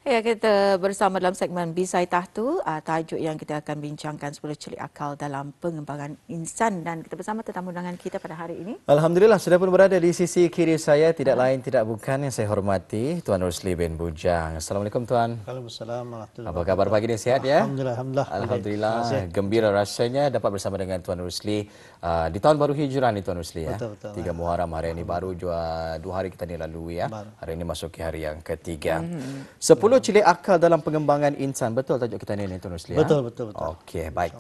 Ya, kita bersama dalam segmen Bisai Tahtu, tajuk yang kita akan bincangkan 10 celik akal dalam pengembangan insan, dan kita bersama tetamu undangan kita pada hari ini. Alhamdulillah sudah pun berada di sisi kiri saya, tidak lain tidak bukan yang saya hormati Tuan Rusli bin Bujang. Assalamualaikum Tuan. Waalaikumsalam warahmatullahi Apa kabar pagi ini, sihat ya? Alhamdulillah, alhamdulillah. Alhamdulillah, gembira rasanya dapat bersama dengan Tuan Rusli di tahun baru Hijrah ni Tuan Rusli ya. Betul, betul. 3 Muharram hari ini baru 2 hari kita ni lalui ya. Hari ini masuki hari yang ketiga. 10 celik akal dalam pengembangan insan, betul tajuk kita ni Tuan Rusli ya? Betul, betul, betul. Okey, baik.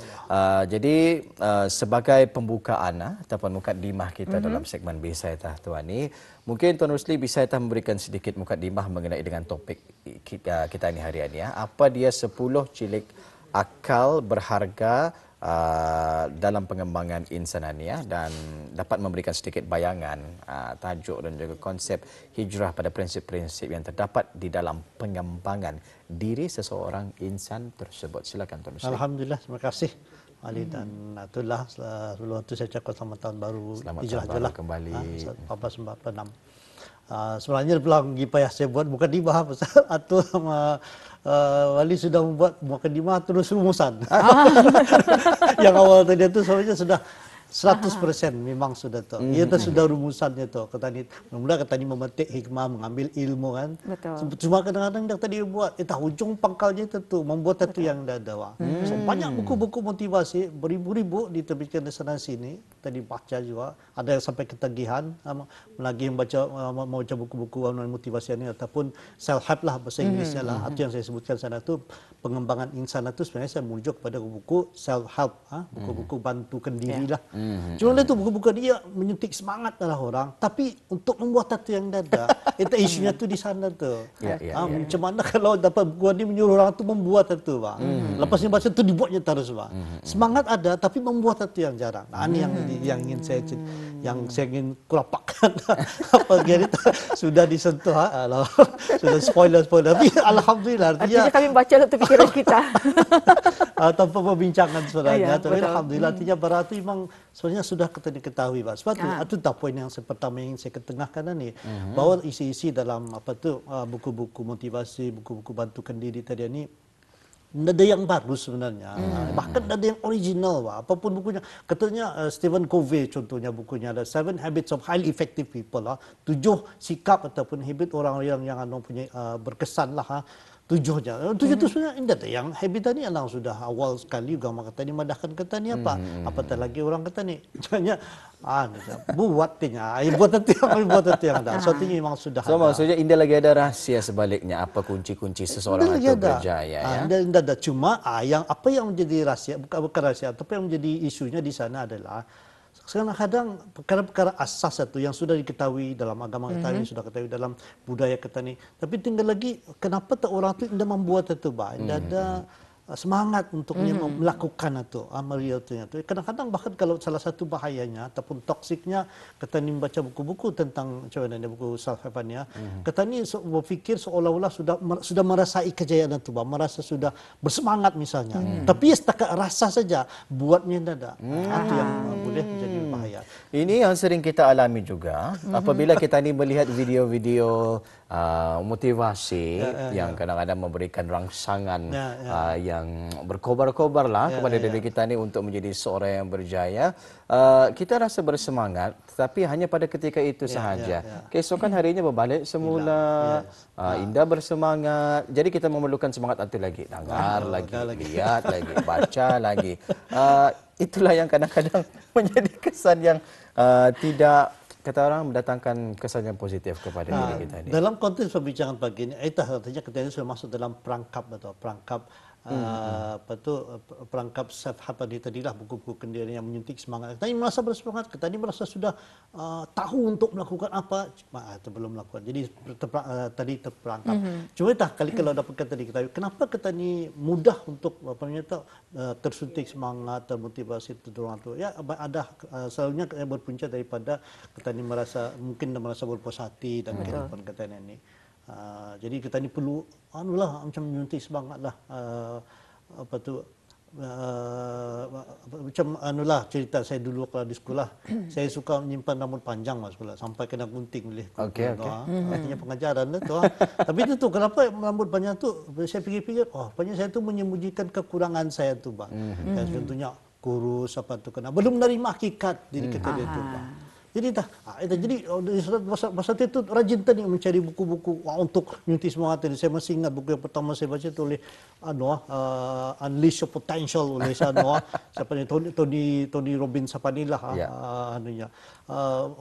Jadi sebagai pembukaan ataupun mukadimah kita dalam segmen Bisai Tahtu ni, mungkin Tuan Rusli bisa memberikan sedikit mukadimah mengenai dengan topik kita ni hari ini ya. Apa dia 10 cilik akal berharga dalam pengembangan insaniah dan dapat memberikan sedikit bayangan tajuk dan juga konsep hijrah pada prinsip-prinsip yang terdapat di dalam pengembangan diri seseorang insan tersebut. Silakan Tuan Rusli. Alhamdulillah, terima kasih Ali dan Atullah. Sebelum itu saya cakap selamat tahun baru Hijrah Selamat kembali. 1446. Sebenarnya belum payah saya buat mukadimah pasal Atul sama Wali sudah membuat mukadimah terus rumusan. Yang awal tadi itu sebenarnya sudah 100% memang sudah tu. Ia tu sudah rumusannya tu. Kata ni, mula kata ni memetik hikmah, mengambil ilmu kan. Betul. Cuma kadang-kadang dia tadi buat, hujung pangkalnya itu tu, membuat itu yang dah ada. So, banyak buku-buku motivasi, beribu-ribu diterbitkan di sana sini. Tadi baca juga, ada yang sampai ketagihan, lagi yang baca mau baca buku-buku motivasi ini ataupun self help lah bahasa Inggrisnya lah. Itu yang saya sebutkan sana tu pengembangan insan itu sebenarnya saya merujuk pada buku self help, buku-buku bantukan diri lah. Cuma itu buku-buku dia menyuntik semangat dalam orang, tapi untuk membuat satu yang dada, itu isunya tu di sana tu. Macam mana kalau dapat buku ini menyuruh orang tu membuat itu, bang. Lepasnya baca tu dibuatnya terus, bang. Semangat ada, tapi membuat satu yang jarang. Nah, ini yang ingin saya ingin kurapakkan. Apa kita sudah disentuh, sudah spoiler. Tapi alhamdulillah Artinya kami baca untuk fikiran kita. Tanpa perbincangan sebenarnya. Ya, Tapi alhamdulillah artinya berarti memang sebenarnya sudah kita diketahui, Pak. Sebab itu tak poin yang pertama yang saya ketengahkan ni, bahwa isi-isi dalam buku-buku motivasi, buku-buku bantukan diri tadi ni ada yang baru sebenarnya. Bahkan ada yang original, Pak. Apapun bukunya. Katanya Stephen Covey contohnya bukunya ada 7 Habits of Highly Effective People 7 sikap ataupun habit orang-orang yang punya berkesan lah. 7 itu sebenarnya ada yang habit ni alang sudah awal sekali juga maka tadi madahkan kata ni apa apatah lagi orang kata ni misalnya buat itu yang ada so ini memang sudah so maksudnya indah lagi ada rahasia sebaliknya apa kunci-kunci seseorang itu berjaya ya. Ada cuma yang apa yang menjadi rahasia bukan rahasia tapi yang menjadi isunya di sana adalah kadang-kadang perkara-perkara asas itu yang sudah diketahui dalam agama kita ini, sudah ketahui dalam budaya kita ini. Tapi tinggal lagi, kenapa tak orang itu tidak membuat itu, Pak? Tidak ada semangat untuk melakukan itu, amal itu. Kadang-kadang bahkan kalau salah satu bahayanya ataupun toksiknya, kita ini membaca buku-buku tentang macam mana buku self-help-nya, kita ini berfikir seolah-olah sudah merasai kejayaan itu, Pak. Merasa sudah bersemangat misalnya. Tapi setakat rasa saja, buatnya tidak ada. Itu yang boleh menjadi bahaya. Ini yang sering kita alami juga apabila kita ni melihat video-video motivasi yang kadang-kadang memberikan rangsangan yang berkobar-kobar lah kepada diri kita ni untuk menjadi seorang yang berjaya. Kita rasa bersemangat tapi hanya pada ketika itu sahaja. Keesokan harinya berbalik semula, indah bersemangat. Jadi kita memerlukan semangat itu lagi, dengar lagi, lihat lagi, baca lagi. Itulah yang kadang-kadang menjadi kesan yang tidak kata orang mendatangkan kesan yang positif kepada diri kita ini. Dalam konteks perbincangan pagi ini, itu artinya kita ini sudah masuk dalam perangkap atau perangkap perangkap self-help tadilah buku-buku kendiri yang menyuntik semangat. Kita ini merasa bersemangat, kita ini merasa sudah tahu untuk melakukan apa, itu belum melakukan. Jadi tadi terperangkap. Cuma kali kalau dapat kata tadi kita, kenapa kita ini mudah untuk tersuntik semangat, termotivasi, terdorong itu? Ya ada selalunya berpunca daripada kita ini merasa berpuas hati dan kehidupan kita ini. Jadi kita ni perlu macam menyuntik semangat lah macam anulah cerita saya dulu kalau di sekolah, saya suka menyimpan rambut panjang mas sekolah sampai kena gunting oleh Okey. artinya pengajaran lah tu. Tapi itu tu kenapa rambut panjang tu saya fikir-fikir, rupanya saya tu menyembunyikan kekurangan saya tu bang. Dan contohnya kurus apa tu kena belum menerima hakikat diri kita dia tu bang. Jadi jadi masa itu rajin tadi mencari buku-buku untuk menyuntik semangat tadi. Saya masih ingat buku yang pertama saya baca itu oleh Unleash Your Potential oleh siapa ni Tony Robbins apa ni lah anunya.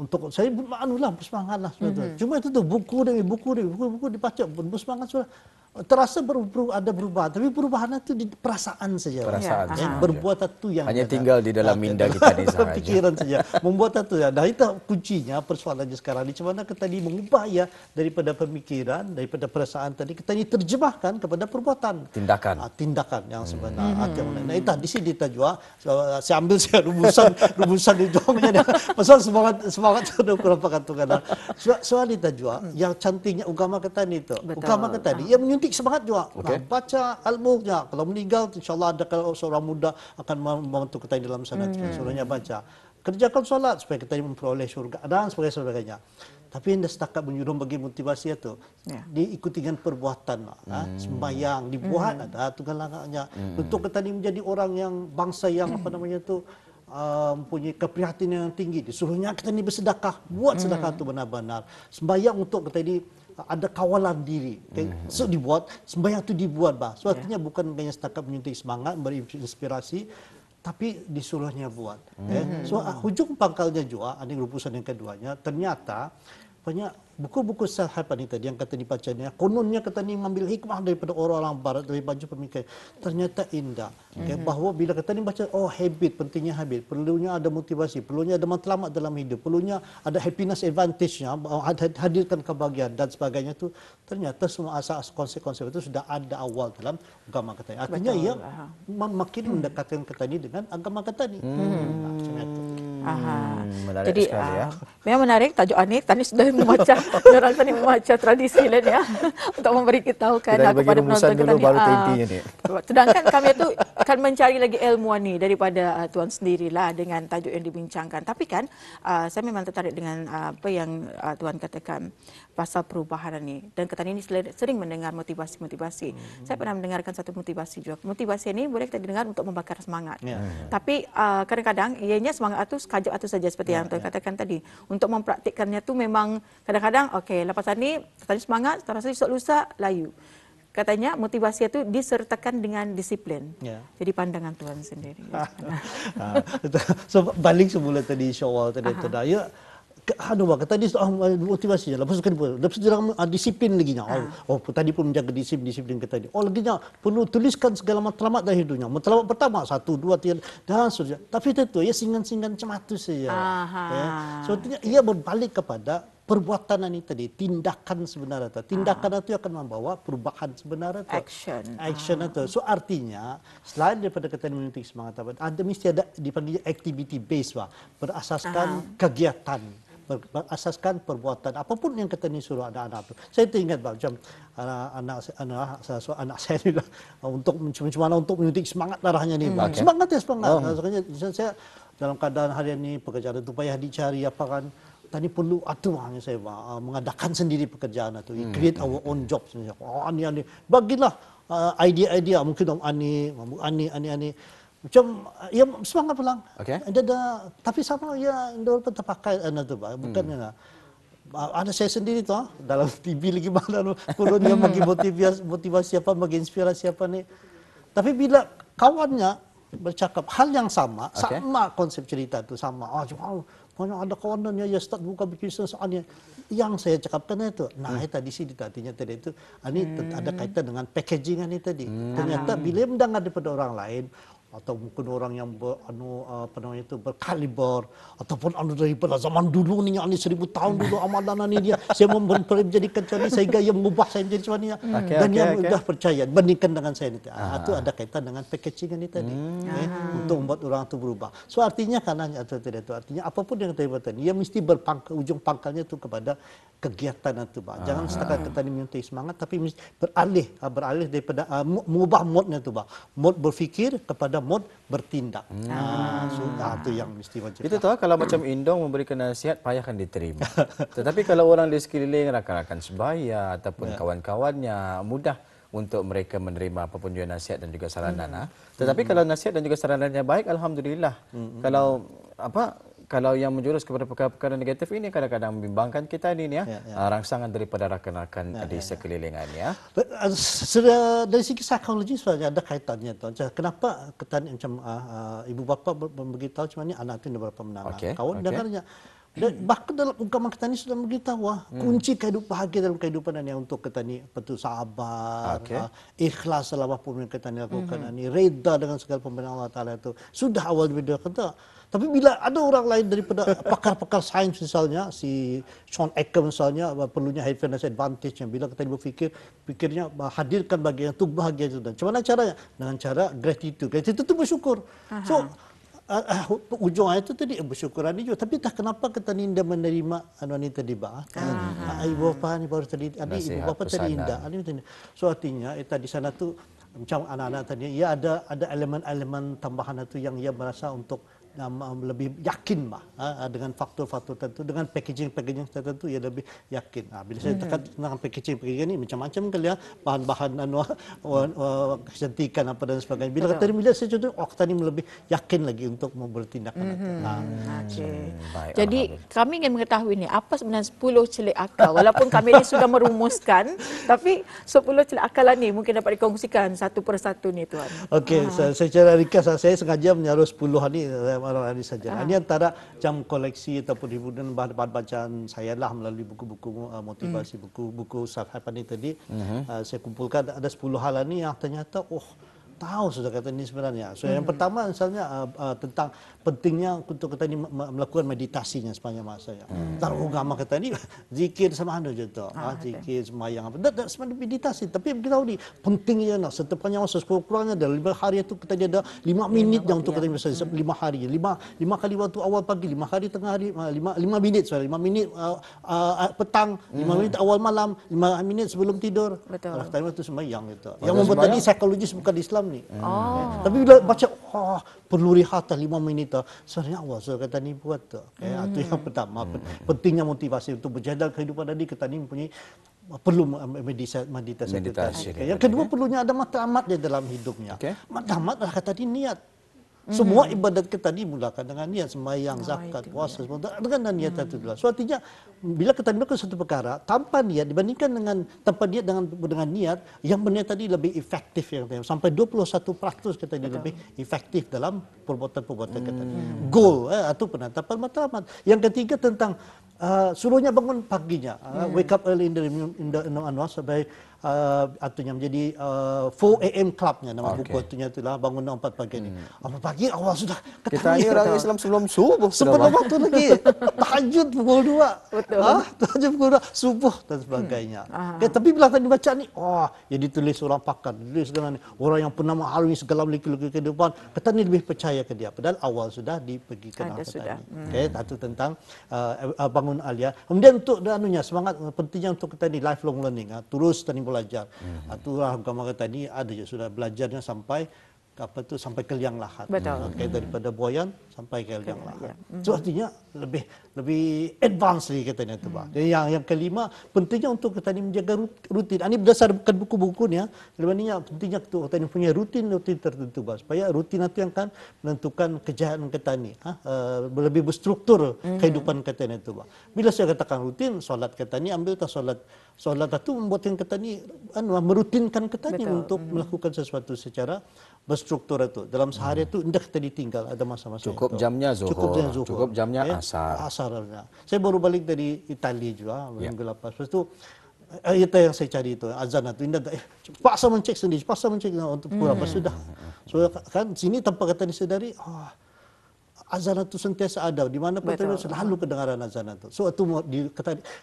Untuk saya bersemangat lah sebenarnya. Cuma itu tu buku dibaca bersemangat sudah. Terasa ada perubahan, tapi perubahan itu di perasaan saja. Perasaan saja. Berbuat itu yang hanya tinggal di dalam minda kita ni sahaja. Pikiran saja. Membuat itu ya. Nah itu kuncinya persoalannya sekarang. Di mana kita ni mengubah ya daripada pemikiran, daripada perasaan tadi kita ni terjemahkan kepada perbuatan. Tindakan yang sebenar. Nah itu di sini kita juga. Saya ambil rumusan di jongnya. Pasal semangat sudah kurang katakan. Soal kita juga yang cantiknya agama kita ni itu. Agama kita ni ia menyuntik semangat juga. Baca ilmunya. Kalau meninggal, insyaAllah ada kalau seorang muda akan membantu kita dalam sana. Suruhnya baca. Kerjakan solat supaya kita memperoleh syurga dan sebagainya. Tapi anda setakat menyuruh bagi motivasi itu. Diikuti dengan perbuatan. Sembahyang, dibuat ada tugas-tugasnya. Untuk kita ini menjadi orang yang bangsa yang mempunyai keprihatinan yang tinggi. Disuruhnya kita ini bersedekah. Buat sedekah itu benar-benar. Sembahyang untuk kita ini ada kawalan diri. So dibuat, sembahyang itu dibuat bah. So artinya bukan hanya setakat menyuntik semangat, berinspirasi, tapi disuruhnya buat. So hujung pangkalnya juga, ini rumusan yang keduanya, ternyata banyak buku-buku self-help ini tadi yang kata dibacanya, kononnya kata ni mengambil hikmah daripada orang-orang barat, dari baju pemikiran. Ternyata indah. Bahawa bila kata ni baca, habit, pentingnya habit, perlunya ada motivasi, perlunya ada matlamat dalam hidup, perlunya ada happiness advantage-nya, hadirkan kebahagiaan dan sebagainya tu, ternyata semua asas konsep-konsep itu sudah ada awal dalam agama kata ni. Artinya ia makin mendekatkan kata ni dengan agama kata ni. Macam itu. Menarik Jadi sekali ya. memang menarik tajuk Anif. Tadi sudah membaca, orang tadi membaca tradisi lain ya untuk memberitahukan kepada penonton kita ni. Baru intinya ni. Sedangkan kami itu akan mencari lagi ilmuan ni daripada tuan sendirilah dengan tajuk yang dibincangkan. Tapi kan saya memang tertarik dengan apa yang tuan katakan pasal perubahan ni. Dan ketan ini sering mendengar motivasi-motivasi. Saya pernah mendengarkan satu motivasi juga. Motivasi ini boleh kita dengar untuk membakar semangat. Tapi kadang-kadang ianya semangat itu sekajap itu saja seperti yang tuan katakan tadi. Untuk mempraktikkannya tu memang kadang-kadang lepas ni semangat, terasa esok lusa layu. Katanya motivasi itu disertakan dengan disiplin. Jadi pandangan tuan sendiri. So balik semula tadi syawal tadi tu dah. Ya kata dia motivasi je. Lepas tu disiplin lagi nya. Tadi pun menjaga disiplin kita ni. Lagi nya perlu tuliskan segala matlamat dari hidupnya. Matlamat pertama 1 2 3 dan seterusnya. Tapi itu ya singan-singan macam itu saja. So ia berbalik kepada perbuatan ini tadi, tindakan sebenarnya itu. Tindakan itu akan membawa perubahan sebenarnya itu. Action itu. So artinya selain daripada kita menyuntik semangat ada mesti ada dipanggil activity based berasaskan kegiatan, berasaskan perbuatan apapun yang kita ni suruh anak-anak tu. Saya teringat macam anak saya ni lah untuk macam-macam untuk menyuntik semangat darahnya ni. Semangat. Saya dalam keadaan harian ni pekerjaan itu payah dicari apa kan. Tadi perlu aturannya saya mengadakan sendiri pekerjaan itu. Create our own job sebenarnya. Ani. Bagilah idea-idea mungkin Ani. Macam ya semangat pulang. Tapi sama ya Indor pun terpakai tu bukan ada saya sendiri tu dalam TV lagi mana perlu dia bagi motivasi apa, bagi inspirasi apa ni. Tapi bila kawannya bercakap hal yang sama konsep cerita tu sama. Banyak ada kawanannya ya start buka bisnes soalnya yang saya cakapkan itu. Itu di sini artinya tadi itu ini ada kaitan dengan packaging ini tadi. Ternyata bila mendengar daripada orang lain atau mungkin orang yang berkaliber ataupun daripada zaman dulu ni yang 1000 tahun dulu amalan ni dia saya menjadikan macam sehingga ia mengubah saya menjadi macam ni dan dia sudah percaya bandingkan dengan saya ni. Itu ada kaitan dengan packaging ini tadi untuk membuat orang itu berubah. So artinya itu artinya apapun yang kita buat ia mesti ujung pangkalnya itu kepada kegiatan itu. Jangan setakat kita menyuntik semangat tapi mesti beralih daripada mengubah modnya itu. Mod berfikir kepada mod bertindak. Itu yang mesti wajib. Itu tahu kalau macam Indong memberikan nasihat payahkan diterima. Tetapi kalau orang di sekeliling rakan-rakan sebaya ataupun kawan-kawannya mudah untuk mereka menerima apapun juga nasihat dan juga saranan. Tetapi kalau nasihat dan juga saranannya baik, alhamdulillah. Kalau yang menjurus kepada perkara-perkara negatif ini kadang-kadang membimbangkan kita ini ya, rangsangan daripada rakan-rakan di sekelilingan ya. Dari segi psikologi sebenarnya ada kaitannya tu. Kenapa ketani macam ibu bapa memberitahu macam ni anak tu berapa menang. Kawan dengarnya. Bahkan dalam agama kita ni sudah beritahu kunci kehidupan bahagia dalam kehidupan ini untuk kita ni betul sabar, ikhlas dalam apa yang kita ni lakukan ini, reda dengan segala pemberian Allah Taala itu sudah awal video kata. Tapi bila ada orang lain daripada pakar-pakar sains misalnya, si Sean Ecker misalnya, perlunya happiness advantage yang bila kita fikirnya hadirkan bagian untuk bahagia itu. Dan macam mana caranya? Dengan cara gratitude. Gratitude itu bersyukur. So, ujung ayat itu tadi bersyukur ini juga. Tapi tak kenapa kita ni indah menerima ini tadi bah. Ibu bapa ni baru tadi, ibu bapa tadi indah. So artinya di sana tu macam anak-anak tadi, ia ada elemen-elemen tambahan itu yang ia merasa untuk lebih yakin dengan faktor-faktor tertentu, dengan packaging tertentu ia lebih yakin. Bila saya tekan tentang packaging ini macam-macam kali ya, bahan-bahan kecantikan apa dan sebagainya. Bila kata bila saya contoh, kita ni lebih yakin lagi untuk bertindak. Jadi kami ingin mengetahui ni apa sebenarnya 10 celik akal. Walaupun kami ini sudah merumuskan, tapi 10 celik akal ni mungkin dapat dikongsikan satu persatu ni tuan. Okey, secara ringkas saya sengaja menyaruh 10 ni orang ini saja. Ini antara jam koleksi ataupun hiburan bahan bacaan saya lah melalui buku-buku motivasi, buku self-help tadi. Saya kumpulkan ada 10 hal ini yang ternyata tahu sudah kata ini sebenarnya. So yang pertama misalnya tentang pentingnya untuk kita ini melakukan meditasinya sepanjang masa ya. Taruh agama kita ini zikir sama anda je tu. Zikir semayang apa. Tak sebenarnya meditasi, tapi kita tahu ni pentingnya sepanjang masa kurangnya dalam 5 hari itu kita ada 5 minit yang untuk kita bisa 5 hari. 5 kali waktu awal pagi, 5 hari tengah hari, 5 minit 5 minit petang, 5 minit awal malam, 5 minit sebelum tidur. Betul. Tadi itu semayang itu. Yang membuat tadi psikologis bukan Islam ni. Tapi bila baca perlu rehat 5 minit sebenarnya Allah sudah kata ni buat tu. Itu yang pertama. Pentingnya motivasi untuk berjalan kehidupan tadi kita ni mempunyai perlu meditasi. Yang kedua perlunya ada matlamat di dalam hidupnya. Matlamat adalah kata di niat. Semua ibadat kita dimulakan dengan niat, sembahyang, zakat, puasa, semua dengan niat itu dulu. So artinya bila kita melakukan satu perkara tanpa niat dibandingkan dengan tanpa niat dengan niat, yang berniat tadi lebih efektif yang sampai 21% kita lebih efektif dalam perbuatan-perbuatan kita. Goal atau penetapan matlamat. Yang ketiga tentang suruhnya bangun paginya, wake up early in the sampai artinya menjadi 4 AM clubnya nama buku artinya itulah bangun 4 pagi ni. Apa pagi awal sudah kita ni orang Islam sebelum subuh. Sebelum waktu lagi. Tahajud pukul 2. Betul. Tahajud pukul 2 subuh dan sebagainya. Tapi bila tadi baca ni, yang ditulis orang pakar, ditulis dengan orang yang pernah mengalami segala liku-liku kehidupan, kita ni lebih percaya ke dia. Padahal awal sudah dipergikan kita ni. Itu tentang bangun alia. Kemudian untuk semangat pentingnya untuk kita ni lifelong learning. Terus tadi belajar. Itulah agama kita ni ada je sudah belajarnya sampai sampai ke liang lahat. Daripada buayan sampai ke liang lahat. So artinya lebih advance lagi katanya tu bah. Dan yang kelima pentingnya untuk kita ni menjaga rutin. Ini berdasarkan buku-buku ni sebenarnya pentingnya tu kita ni punya rutin tertentu bah supaya rutin itu yang akan menentukan kejayaan kita ni. Lebih berstruktur kehidupan kita ni tu bah. Bila saya katakan rutin, solat kita ni ambil solat itu membuatkan kita ni merutinkan kita ni untuk melakukan sesuatu secara berstruktur itu. Dalam sehari itu hendak kita ditinggal ada masa-masa cukup itu. Jamnya zuhur, cukup jamnya asar. Saya baru balik dari Italia juga minggu lepas. Lepas itu itu yang saya cari itu azan itu indah paksa mencek sendiri, paksa mencek untuk berapa sudah. So kan sini tanpa kata disedari azan itu sentiasa ada, di mana petani selalu kedengaran azan itu. So itu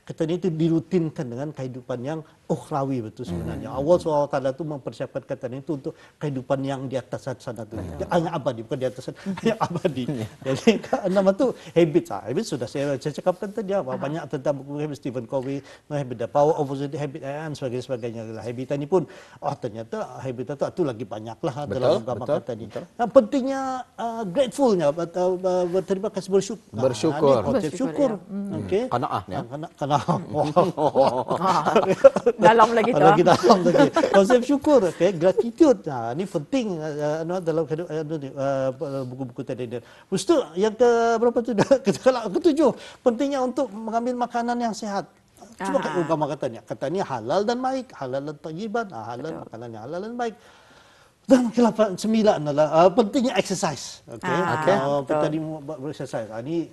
ketani itu dirutinkan dengan kehidupan yang ukhrawi betul sebenarnya. Allah SWT itu mempersiapkan ketani itu untuk kehidupan yang di atas sana itu. Hanya abadi, bukan di atas sana, hanya abadi. Jadi nama itu habit. Habit sudah saya cakapkan tadi banyak tentang buku Stephen Covey, The Power of Habit dan sebagainya. Habit ini pun, ternyata habit itu lagi banyak lah dalam agama kita ini. Yang pentingnya gratefulnya, berterima kasih, bersyukur. Konsep syukur. Okey. Qanaah ya. Qanaah. Dalam lagi tu. Lagi dalam tadi. Konsep syukur, okey, gratitude. Ini penting dalam buku-buku tadi. Lepas tu yang ke berapa tu? Ketujuh, pentingnya untuk mengambil makanan yang sehat. Cuba agama katanya halal dan baik, halal dan thayyiban, halal makanan yang halal dan baik. Dan ke-9 adalah pentingnya exercise. Okey. Petani bereksersis. Ini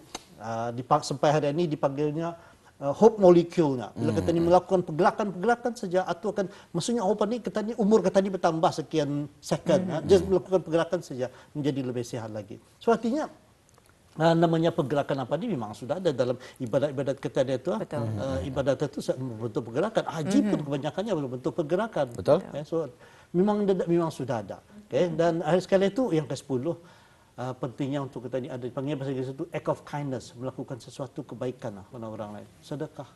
sampai hari ini dipanggilnya hope molecule-nya. Bila petani melakukan pergerakan saja, atau akan maksudnya umur petani bertambah sekian second. Just melakukan pergerakan saja menjadi lebih sehat lagi. So artinya namanya pergerakan apa ini memang sudah ada dalam ibadat-ibadat kita itu. Ibadat itu berbentuk pergerakan. Haji pun kebanyakannya berbentuk pergerakan. Betul. So memang sudah ada. Dan akhir sekali itu yang ke-10, pentingnya untuk kita ini ada dipanggil bahasa Inggeris itu act of kindness, melakukan sesuatu kebaikan kepada orang lain. Sedekah.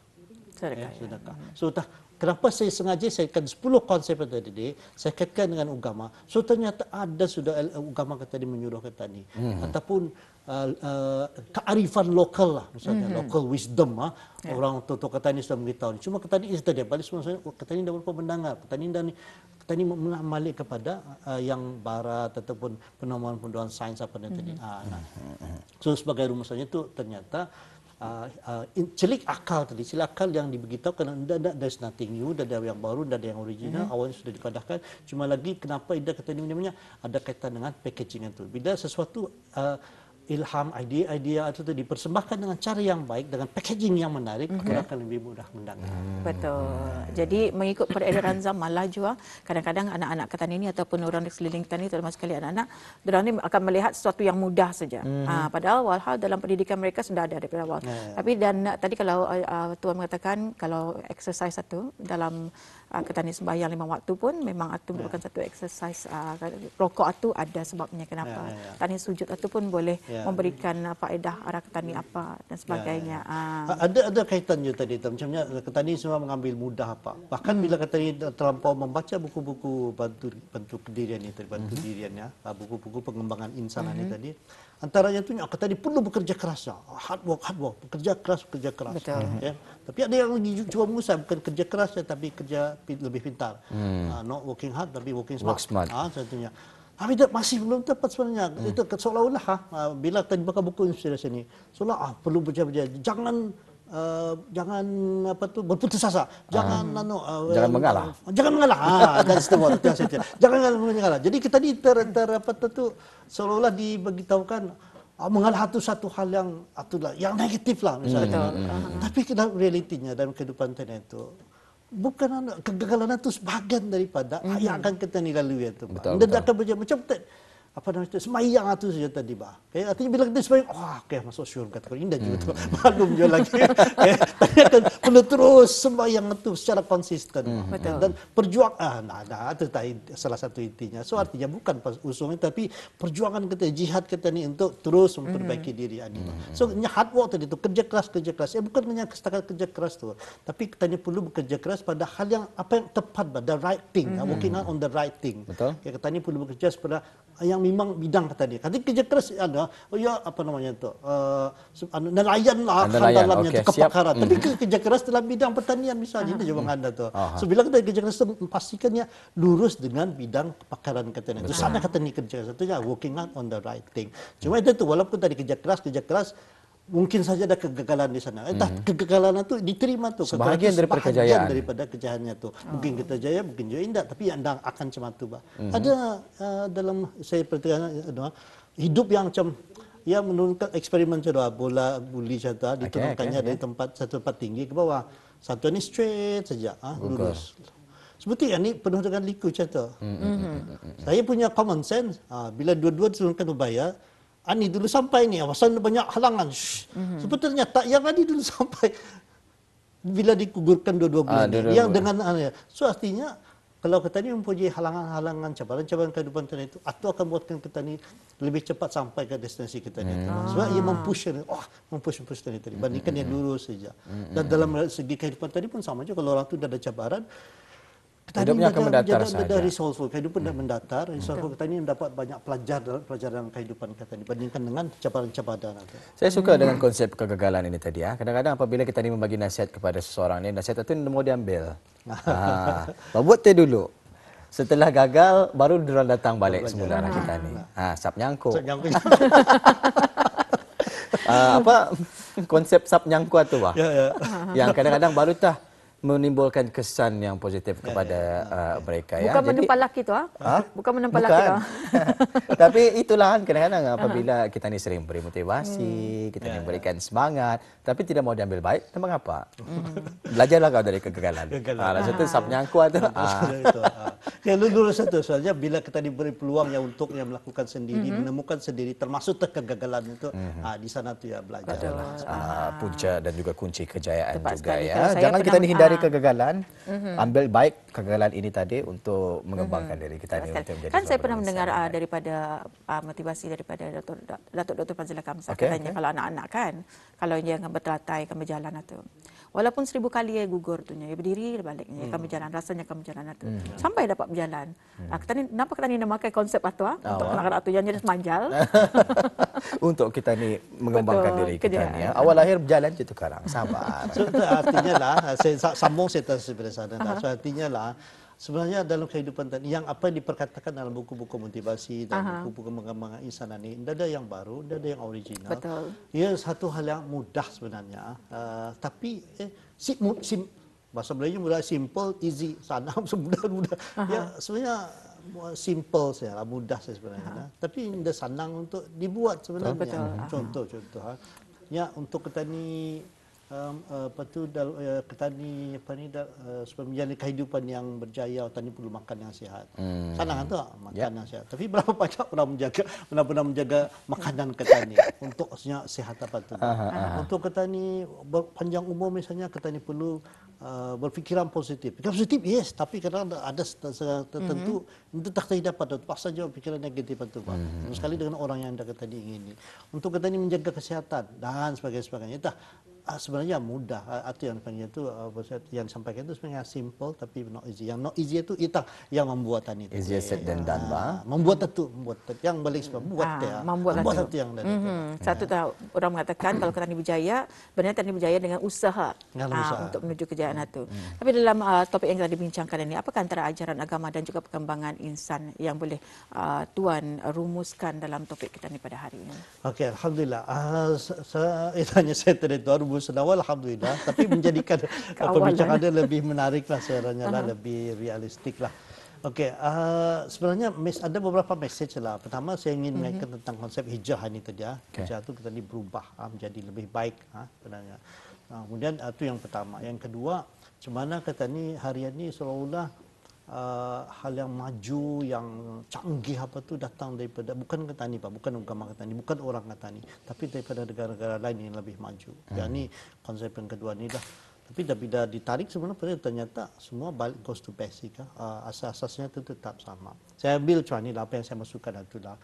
Sedekah. So kenapa saya sengaja saya kaitkan 10 konsep tadi, saya kaitkan dengan agama. So ternyata ada sudah agama kita ini menyuruh kita ini. Ataupun kearifan lokal lah, misalnya local wisdom, orang tua kita ini sudah memberitahu. Cuma kita ini tadi balik semuanya kita ini dah berapa mendengar, kita ini mengamali kepada yang barat ataupun penemuan-penemuan sains apa tadi. So sebagai rumusnya itu ternyata celik akal yang diberitahukan, there's nothing new, ada yang baru, ada yang original, awalnya sudah dipadahkan. Cuma lagi kenapa ida kata ini namanya ada kaitan dengan packaging itu. Bila sesuatu ilham, idea itu dipersembahkan dengan cara yang baik, dengan packaging yang menarik, orang akan lebih mudah mendengar. Betul. Jadi mengikut peredaran zaman lah juga, kadang-kadang anak-anak petani ini ataupun orang di sekeliling petani, terutama sekali anak-anak, mereka ini akan melihat sesuatu yang mudah saja. Padahal walhal dalam pendidikan mereka sudah ada daripada awal. Tapi dan tadi kalau Tuan mengatakan kalau exercise satu dalam ketani sembahyang 5 waktu pun memang itu merupakan satu exercise. Rokok itu ada sebabnya kenapa. Tani sujud itu pun boleh memberikan faedah arah ketani apa dan sebagainya. Ada kaitan juga tadi, macamnya ketani semua mengambil mudah apa. Bahkan bila ketani terlampau membaca buku-buku bantu kedirian ini, bantu diriannya, buku-buku pengembangan insan ini tadi, antaranya itu ketani perlu bekerja keras, hard work, bekerja keras. Betul. Tapi ada yang lagi cuba mengusah, bukan kerja keras tapi kerja lebih pintar. Not working hard tapi working smart. Satunya. Tapi masih belum tepat sebenarnya. Itu seolah-olah bila kita baca buku inspirasi ini, seolah perlu berjaya-jaya. Jangan berputus asa. Jangan mengalah. Jangan mengalah. Dan seterusnya. Jangan mengalah. Jadi kita ni seolah-olah diberitahukan mengalah satu hal yang negatif lah misalnya. Tapi realitinya dalam kehidupan kita itu bukan kegagalan itu sebahagian daripada yang akan kita lalui itu. Dan akan berjaya macam semayang itu saja tadi artinya bila kita semayang, masuk syurga tu indah juga tu. Maklum je lagi. Tapi akan perlu terus semayang itu secara konsisten. Dan perjuangan itu salah satu intinya. So artinya bukan usungnya tapi perjuangan kita, jihad kita ni untuk terus memperbaiki diri ini. So hard work tadi itu kerja keras. Bukan hanya setakat kerja keras tu, tapi kita ni perlu bekerja keras pada hal yang apa yang tepat, the right thing, working on the right thing. Kita ni perlu bekerja pada yang memang bidang tadi. Nanti kerja keras ada, nelayan lah dalamnya kepakaran. Tapi kerja keras dalam bidang pertanian misalnya, itu jawaban anda tu. So bila kita kerja keras pastikannya lurus dengan bidang kepakaran kita. Itu sana kata ni kerja keras. Itu working on the right thing. Cuma itu walaupun tadi kerja keras, mungkin saja ada kegagalan di sana. Kegagalan itu diterima tuh. Sebahagian daripada kejayaan. Daripada kejayaannya tuh. Mungkin kita jaya, mungkin juga indah. Tapi anda akan macam itu. Ada dalam saya perhatikan hidup yang macam menurunkan eksperimen bola buli contoh diturunkannya dari satu tempat tinggi ke bawah. Satu ni straight saja, lurus. Seperti ini penuh dengan liku contoh. Saya punya common sense. Bila dua-dua diturunkan berbahaya, Ani dulu sampai ni, pasal banyak halangan. Sebetulnya tak, yang Ani dulu sampai bila digugurkan dua-dua bulan ni. Yang dengan so artinya kalau kita ni mempunyai halangan-halangan, cabaran-cabaran kehidupan kita itu, itu akan buatkan kita ni lebih cepat sampai ke destinasi kita ni. Sebab ia mempush tadi bandingkan yang lurus saja. Dan dalam segi kehidupan tadi pun sama juga, kalau orang tu dah ada cabaran, hidupnya akan mendatar saja. Resolve, kehidupan dah mendatar, resolve kita ni mendapat banyak pelajaran kehidupan kita ni dibandingkan dengan cabaran-cabaran. Saya suka dengan konsep kegagalan ini tadi ya. Kadang-kadang apabila kita ni membagi nasihat kepada seseorang ni, nasihat itu mau diambil. Buat tu dulu. Setelah gagal baru diorang datang balik semula anak kita ni. Sap nyangkuk. Apa konsep sap nyangkuk tu bah? Yang kadang-kadang baru tah menimbulkan kesan yang positif kepada mereka. Bukan menempel laki tu, bukan menempel laki tu. Tapi itulah kadang-kadang apabila kita ni sering beri motivasi, kita ni berikan semangat, tapi tidak mau diambil baik, mengapa? Belajarlah kau dari kegagalan. Satu sap nyangkut tu. Ya, lurus satu soalnya bila kita diberi peluang yang untuk yang melakukan sendiri, menemukan sendiri, termasuk kegagalan itu, di sana tu ya belajar. Punca dan juga kunci kejayaan juga ya. Jangan kita ni hindari kegagalan, ambil baik kegagalan ini tadi untuk mengembangkan diri kita ini untuk menjadi. Kan saya pernah mendengar daripada motivasi daripada Datuk Dr. Fazila Kamsah, katanya kalau anak-anak kan, kalau dia akan berteratai, akan berjalan atau walaupun 1000 kali dia gugur tu, dia berdiri baliknya akan berjalan, rasanya akan berjalan atau sampai dapat berjalan. Kita ni kenapa kita ni memakai konsep atau untuk anak-anak tu yang jadi semanjal untuk kita ni mengembangkan diri kita ni ya. Awal lahir berjalan je tu sekarang, sabar. So, artinya lah, saya sambung saya tersebelah sana. So, artinya lah, sebenarnya dalam kehidupan tadi, yang apa yang diperkatakan dalam buku-buku motivasi dan buku-buku pengembangan insan ini, tidak ada yang baru, tidak ada yang original. Betul. Ia satu hal yang mudah sebenarnya, tapi bahasa Melayu mudah, simple, easy, sana mudah. Ya sebenarnya simple saja, mudah saya sebenarnya. Tapi tidak senang untuk dibuat sebenarnya. Betul. Contoh. Ya untuk kita ni petani supaya menjalani kehidupan yang berjaya, petani perlu makan yang sihat. Senang tu makan yang sihat. Tapi berapa banyak orang benar-benar menjaga makanan petani untuk sihat apa tu. Untuk petani panjang umur misalnya, petani perlu berfikiran positif. Fikiran positif yes, tapi kadang ada tertentu itu tak dapat, paksa jauh pikiran negatif itu Pak. Sekali dengan orang yang anda tadi ingini. Untuk petani menjaga kesehatan dan sebagainya. Sebenarnya mudah, atau yang panggil itu yang disampaikan itu sebenarnya simple tapi not easy. Yang not easy itu yang membuat tadi. Easier said than done, bah. Membuat yang balik sebab membuat satu yang dari. Satu tahu orang mengatakan kalau petani berjaya, benar petani berjaya dengan usaha untuk menuju kejayaan itu. Tapi dalam topik yang telah dibincangkan ini, apakah antara ajaran agama dan juga perkembangan insan yang boleh Tuan rumuskan dalam topik kita ini pada hari ini? Okey, alhamdulillah. Saya tadi Tuan rumus awal alhamdulillah, tapi menjadikan perbincangan dia lebih menarik lah sebenarnya lah, lebih realistik lah. Okey, sebenarnya ada beberapa message lah. Pertama saya ingin mengaitkan tentang konsep hijrah ini tadi ya. Hijrah itu kita ni berubah menjadi lebih baik sebenarnya. Kemudian itu yang pertama. Yang kedua, macam mana kita ni harian ni seolah-olah hal yang maju, yang canggih apa tu datang daripada bukan Ketani Pak, bukan agama Ketani, bukan orang Ketani, tapi daripada negara-negara lain yang lebih maju. Jadi konsep yang kedua ni dah. Tapi bila ditarik sebenarnya ternyata semua balik goes to basic. Asas-asasnya itu tetap sama. Saya ambil contoh ni lah, apa yang saya masukkan itulah.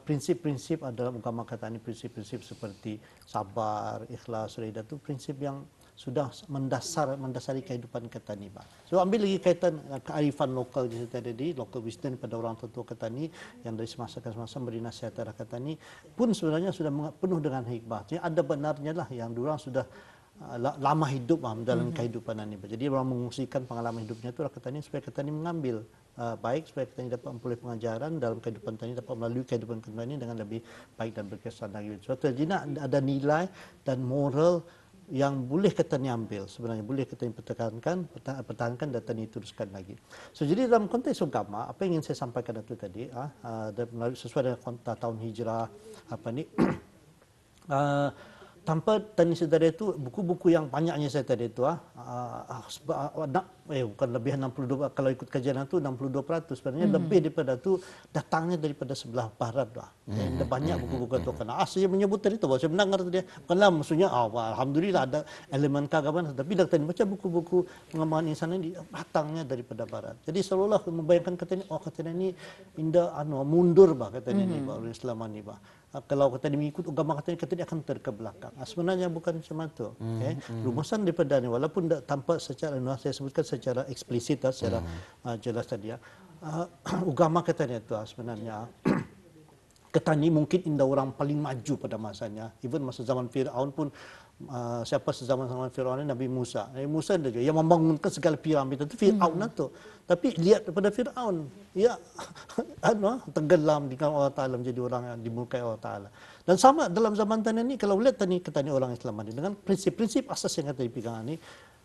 Prinsip-prinsip dalam agama Ketani, prinsip-prinsip seperti sabar, ikhlas, redha itu prinsip yang sudah mendasari kehidupan Ketani, Pak. So ambil lagi kaitan kearifan lokal di situ tadi, local wisdom pada orang tua Ketani yang dari semasa ke semasa beri nasihat kepada Ketani pun sebenarnya sudah penuh dengan hikmah. Jadi ada benarnya lah yang diorang sudah lama hidup dalam kehidupan ini. Jadi orang mengungsikan pengalaman hidupnya itu Ketani supaya Ketani mengambil baik, supaya Ketani dapat memperoleh pengajaran dalam kehidupan Ketani, dapat melalui kehidupan Ketani dengan lebih baik dan berkesan lagi. So jadi ada nilai dan moral yang boleh kita ni ambil sebenarnya, boleh kita pertahankan dan kita ni teruskan lagi. So jadi dalam konteks agama, apa yang ingin saya sampaikan itu tadi, sesuai dengan tahun hijrah apa ni, tanpa tani saudara itu buku-buku yang banyaknya saya tadi itu bukan lebih 62 kalau ikut kajian itu 62% sebenarnya lebih daripada itu datangnya daripada sebelah barat lah. Ada banyak buku-buku itu karena saya menyebut tadi itu bahwa saya mendengar tadi bukanlah maksudnya alhamdulillah ada elemen keagamaan tapi tadi baca buku-buku pengembangan insan ini datangnya daripada barat. Jadi seolah-olah membayangkan katanya katanya ini indah mundur bah katanya ini bah oleh Islam ini bah. Kalau kita mengikut agama katanya akan terkebelakang. Sebenarnya bukan macam itu. Rumusan daripada ini walaupun tak tampak secara saya sebutkan secara eksplisit secara jelas tadi agama katanya itu sebenarnya Ketani mungkin indah orang paling maju pada masanya. Even masa zaman Fir'aun pun siapa sezaman Fir'aun Nabi Musa. Nabi Musa juga yang membangunkan segala piramid itu Fir'aun itu. Tapi lihat daripada Fir'aun, ya tenggelam dengan Allah Taala menjadi orang yang dimurkai Allah Taala. Dan sama dalam zaman tani ini kalau lihat tani orang Islam ini dengan prinsip-prinsip asas yang kita dipegang ini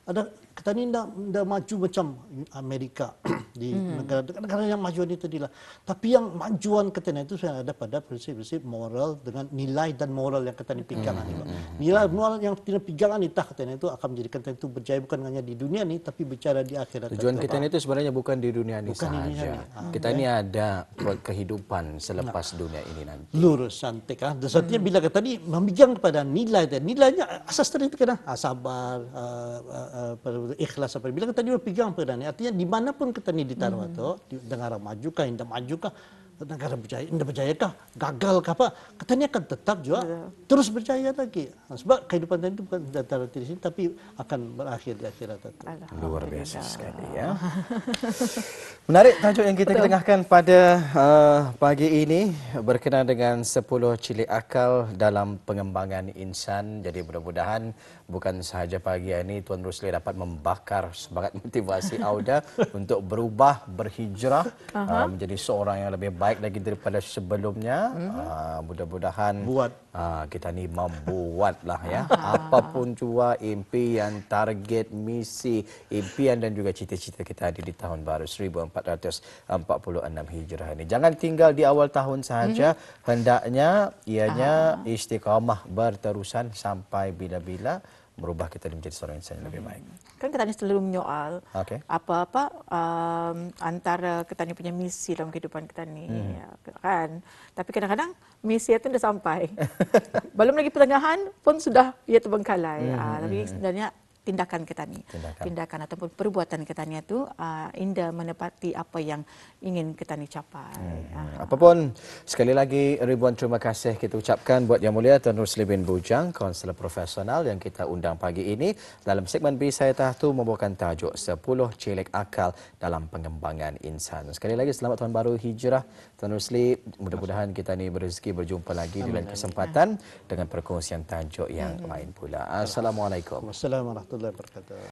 ada Ketani tidak maju macam Amerika di negara-negara yang majuan itu tadilah. Tapi yang majuan Ketani itu ada pada prinsip-prinsip moral dengan nilai dan moral yang Ketani pegang ini. Nilai moral yang kita pegang ini Ketani itu akan menjadikan Ketani itu berjaya bukan hanya di dunia ini tapi bicara di akhirat. Tujuan Ketani itu sebenarnya bukan di dunia ini sahaja. Kita ini ada buat kehidupan selepas dunia ini nanti. Lurus cantik dan satunya bila Ketani memegang kepada nilainya asas tadi itu kan sabar, ikhlas apa bila kita berpegang pada ini artinya dimanapun kita ni ditaruh atau di negara maju kah tidak maju kah negara berjaya tidak berjaya kah gagal kah apa kita ni akan tetap juga terus berjaya lagi sebab kehidupan itu bukan ditaruh di sini tapi akan berakhir di akhirat itu. Luar biasa sekali ya. Menarik tajuk yang kita ketengahkan pada pagi ini berkenaan dengan 10 cilik akal dalam pengembangan insan. Jadi mudah-mudahan bukan sahaja pagi ini Tuan Rusli dapat membakar semangat motivasi Auda untuk berubah, berhijrah menjadi seorang yang lebih baik lagi daripada sebelumnya. Mudah-mudahan kita ni membuatlah ya apapun jua impian, target, misi, impian dan juga cita-cita kita di tahun baru 1446 Hijrah ini. Jangan tinggal di awal tahun sahaja, hendaknya ianya istiqamah berterusan sampai bila-bila merubah kita menjadi seorang insan yang lebih baik. Kan kita selalu menyoal apa-apa antara kita punya misi dalam kehidupan kita ni, kan? Tapi kadang-kadang misi itu sudah sampai, belum lagi pertengahan pun sudah ia terbengkalai. Tapi sebenarnya tindakan kita ni, tindakan ataupun perbuatan kita ni itu indah menepati apa yang ingin kita ni capai. Apapun, sekali lagi ribuan terima kasih kita ucapkan buat Yang Mulia Tuan Rusli bin Bujang, kaunselor profesional yang kita undang pagi ini dalam segmen B Saya Tahtu membawakan tajuk 10 cilik akal dalam pengembangan insan. Sekali lagi selamat Tahun Baru Hijrah Tuan Rusli, mudah-mudahan kita ni berrezeki berjumpa lagi di lain kesempatan dengan perkongsian tajuk yang lain pula. Assalamualaikum. Wassalamualaikum warahmatullahi wabarakatuh.